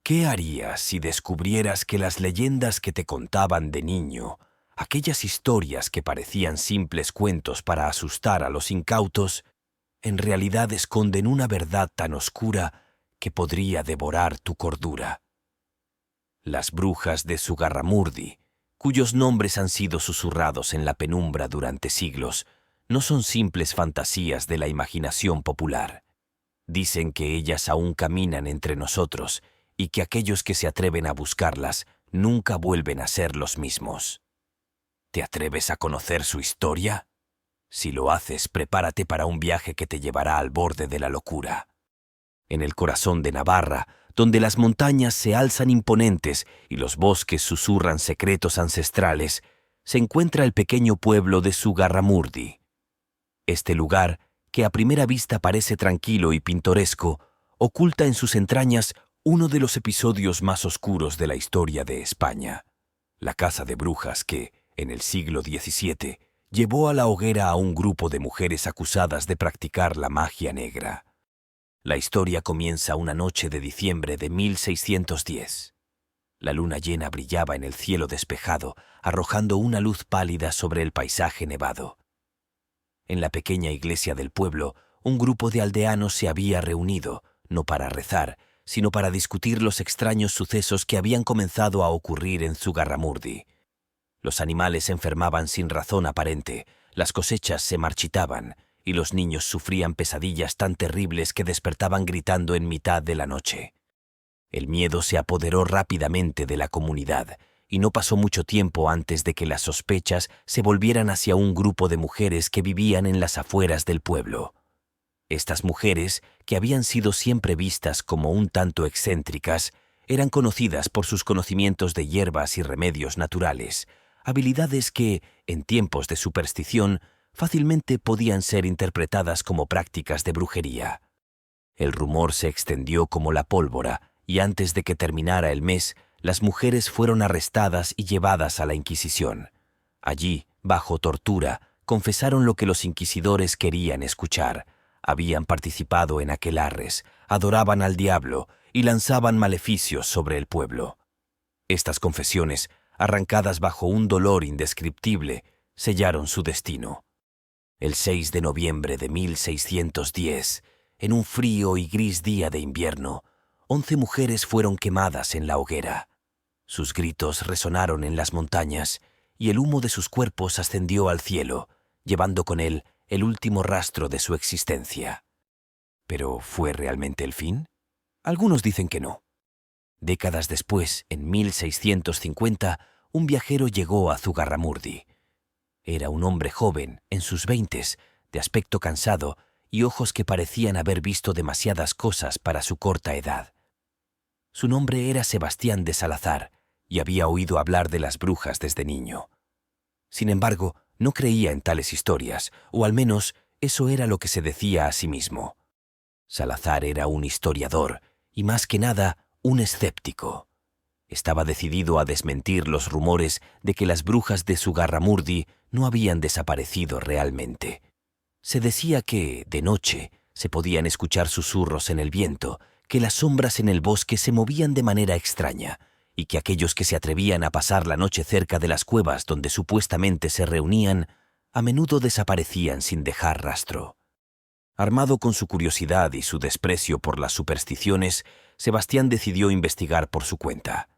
¿Qué harías si descubrieras que las leyendas que te contaban de niño, aquellas historias que parecían simples cuentos para asustar a los incautos, en realidad esconden una verdad tan oscura que podría devorar tu cordura? Las brujas de Zugarramurdi, cuyos nombres han sido susurrados en la penumbra durante siglos, no son simples fantasías de la imaginación popular. Dicen que ellas aún caminan entre nosotros y que aquellos que se atreven a buscarlas nunca vuelven a ser los mismos. ¿Te atreves a conocer su historia? Si lo haces, prepárate para un viaje que te llevará al borde de la locura. En el corazón de Navarra, donde las montañas se alzan imponentes y los bosques susurran secretos ancestrales, se encuentra el pequeño pueblo de Zugarramurdi. Este lugar, que a primera vista parece tranquilo y pintoresco, oculta en sus entrañas uno de los episodios más oscuros de la historia de España. La caza de brujas que, en el siglo XVII, llevó a la hoguera a un grupo de mujeres acusadas de practicar la magia negra. La historia comienza una noche de diciembre de 1610. La luna llena brillaba en el cielo despejado, arrojando una luz pálida sobre el paisaje nevado. En la pequeña iglesia del pueblo, un grupo de aldeanos se había reunido, no para rezar, sino para discutir los extraños sucesos que habían comenzado a ocurrir en Zugarramurdi. Los animales enfermaban sin razón aparente, las cosechas se marchitaban, y los niños sufrían pesadillas tan terribles que despertaban gritando en mitad de la noche. El miedo se apoderó rápidamente de la comunidad, y no pasó mucho tiempo antes de que las sospechas se volvieran hacia un grupo de mujeres que vivían en las afueras del pueblo. Estas mujeres, que habían sido siempre vistas como un tanto excéntricas, eran conocidas por sus conocimientos de hierbas y remedios naturales, habilidades que, en tiempos de superstición, fácilmente podían ser interpretadas como prácticas de brujería. El rumor se extendió como la pólvora, y antes de que terminara el mes, las mujeres fueron arrestadas y llevadas a la Inquisición. Allí, bajo tortura, confesaron lo que los inquisidores querían escuchar. Habían participado en aquelarres, adoraban al diablo y lanzaban maleficios sobre el pueblo. Estas confesiones, arrancadas bajo un dolor indescriptible, sellaron su destino. El 6 de noviembre de 1610, en un frío y gris día de invierno, 11 mujeres fueron quemadas en la hoguera. Sus gritos resonaron en las montañas y el humo de sus cuerpos ascendió al cielo, llevando con él el último rastro de su existencia. ¿Pero fue realmente el fin? Algunos dicen que no. Décadas después, en 1650, un viajero llegó a Zugarramurdi. Era un hombre joven, en sus 20s, de aspecto cansado y ojos que parecían haber visto demasiadas cosas para su corta edad. Su nombre era Sebastián de Salazar y había oído hablar de las brujas desde niño. Sin embargo, no creía en tales historias, o al menos eso era lo que se decía a sí mismo. Salazar era un historiador y, más que nada, un escéptico. Estaba decidido a desmentir los rumores de que las brujas de Zugarramurdi no habían desaparecido realmente. Se decía que, de noche, se podían escuchar susurros en el viento, que las sombras en el bosque se movían de manera extraña, y que aquellos que se atrevían a pasar la noche cerca de las cuevas donde supuestamente se reunían, a menudo desaparecían sin dejar rastro. Armado con su curiosidad y su desprecio por las supersticiones, Sebastián decidió investigar por su cuenta.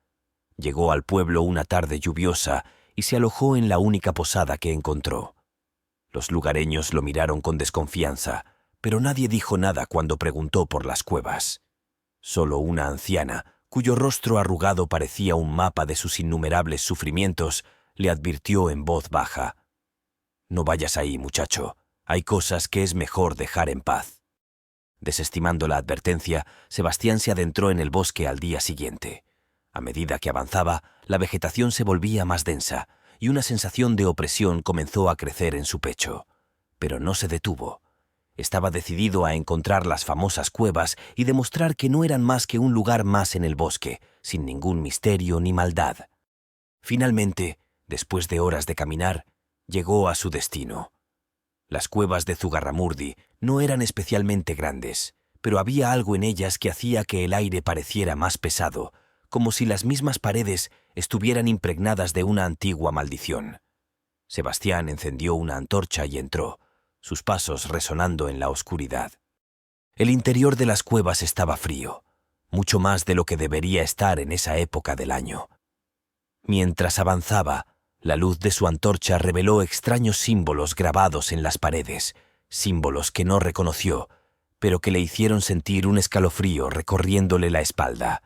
Llegó al pueblo una tarde lluviosa y se alojó en la única posada que encontró. Los lugareños lo miraron con desconfianza, pero nadie dijo nada cuando preguntó por las cuevas. Solo una anciana, cuyo rostro arrugado parecía un mapa de sus innumerables sufrimientos, le advirtió en voz baja: «No vayas ahí, muchacho. Hay cosas que es mejor dejar en paz». Desestimando la advertencia, Sebastián se adentró en el bosque al día siguiente. A medida que avanzaba, la vegetación se volvía más densa y una sensación de opresión comenzó a crecer en su pecho. Pero no se detuvo. Estaba decidido a encontrar las famosas cuevas y demostrar que no eran más que un lugar más en el bosque, sin ningún misterio ni maldad. Finalmente, después de horas de caminar, llegó a su destino. Las cuevas de Zugarramurdi no eran especialmente grandes, pero había algo en ellas que hacía que el aire pareciera más pesado, como si las mismas paredes estuvieran impregnadas de una antigua maldición. Sebastián encendió una antorcha y entró, sus pasos resonando en la oscuridad. El interior de las cuevas estaba frío, mucho más de lo que debería estar en esa época del año. Mientras avanzaba, la luz de su antorcha reveló extraños símbolos grabados en las paredes, símbolos que no reconoció, pero que le hicieron sentir un escalofrío recorriéndole la espalda.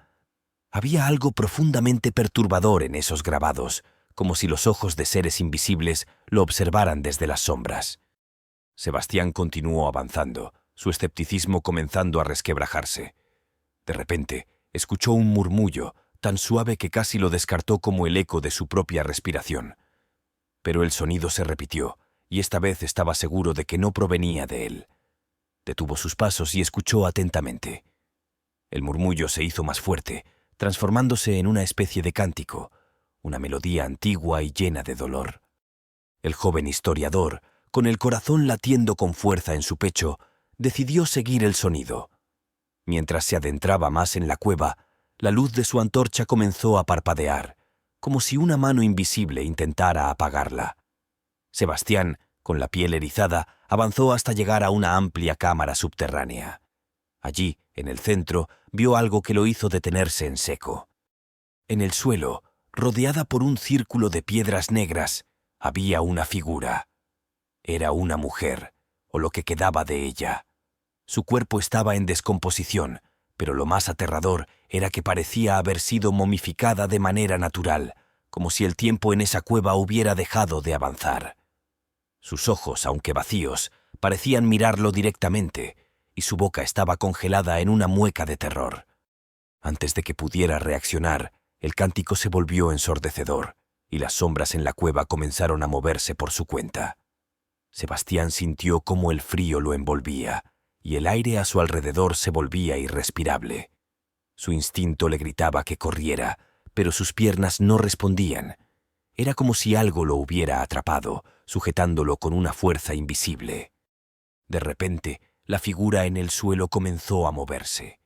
Había algo profundamente perturbador en esos grabados, como si los ojos de seres invisibles lo observaran desde las sombras. Sebastián continuó avanzando, su escepticismo comenzando a resquebrajarse. De repente, escuchó un murmullo, tan suave que casi lo descartó como el eco de su propia respiración. Pero el sonido se repitió, y esta vez estaba seguro de que no provenía de él. Detuvo sus pasos y escuchó atentamente. El murmullo se hizo más fuerte, transformándose en una especie de cántico, una melodía antigua y llena de dolor. El joven historiador, con el corazón latiendo con fuerza en su pecho, decidió seguir el sonido. Mientras se adentraba más en la cueva, la luz de su antorcha comenzó a parpadear, como si una mano invisible intentara apagarla. Sebastián, con la piel erizada, avanzó hasta llegar a una amplia cámara subterránea. Allí, en el centro, vio algo que lo hizo detenerse en seco. En el suelo, rodeada por un círculo de piedras negras, había una figura. Era una mujer, o lo que quedaba de ella. Su cuerpo estaba en descomposición, pero lo más aterrador era que parecía haber sido momificada de manera natural, como si el tiempo en esa cueva hubiera dejado de avanzar. Sus ojos, aunque vacíos, parecían mirarlo directamente, y su boca estaba congelada en una mueca de terror. Antes de que pudiera reaccionar, el cántico se volvió ensordecedor, y las sombras en la cueva comenzaron a moverse por su cuenta. Sebastián sintió cómo el frío lo envolvía, y el aire a su alrededor se volvía irrespirable. Su instinto le gritaba que corriera, pero sus piernas no respondían. Era como si algo lo hubiera atrapado, sujetándolo con una fuerza invisible. De repente, la figura en el suelo comenzó a moverse.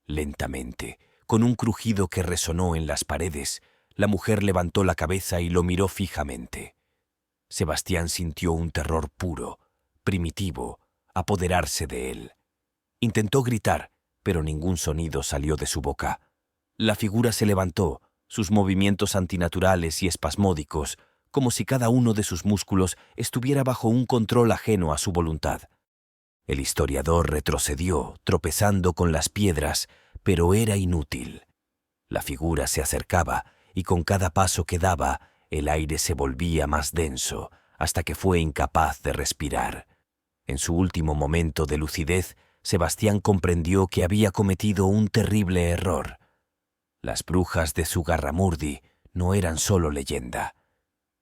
Lentamente, con un crujido que resonó en las paredes, la mujer levantó la cabeza y lo miró fijamente. Sebastián sintió un terror puro, primitivo, apoderarse de él. Intentó gritar, pero ningún sonido salió de su boca. La figura se levantó, sus movimientos antinaturales y espasmódicos, como si cada uno de sus músculos estuviera bajo un control ajeno a su voluntad. El historiador retrocedió, tropezando con las piedras, pero era inútil. La figura se acercaba, y con cada paso que daba, el aire se volvía más denso, hasta que fue incapaz de respirar. En su último momento de lucidez, Sebastián comprendió que había cometido un terrible error. Las brujas de Zugarramurdi no eran solo leyenda,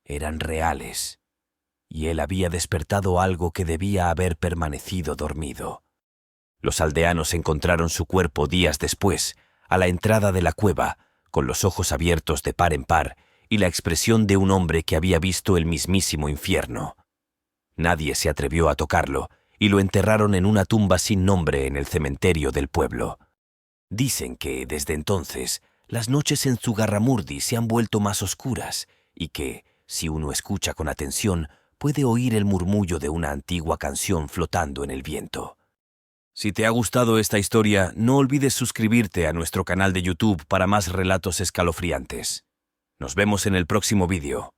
eran reales, y él había despertado algo que debía haber permanecido dormido. Los aldeanos encontraron su cuerpo días después, a la entrada de la cueva, con los ojos abiertos de par en par y la expresión de un hombre que había visto el mismísimo infierno. Nadie se atrevió a tocarlo, y lo enterraron en una tumba sin nombre en el cementerio del pueblo. Dicen que, desde entonces, las noches en Zugarramurdi se han vuelto más oscuras y que, si uno escucha con atención, puede oír el murmullo de una antigua canción flotando en el viento. Si te ha gustado esta historia, no olvides suscribirte a nuestro canal de YouTube para más relatos escalofriantes. Nos vemos en el próximo vídeo.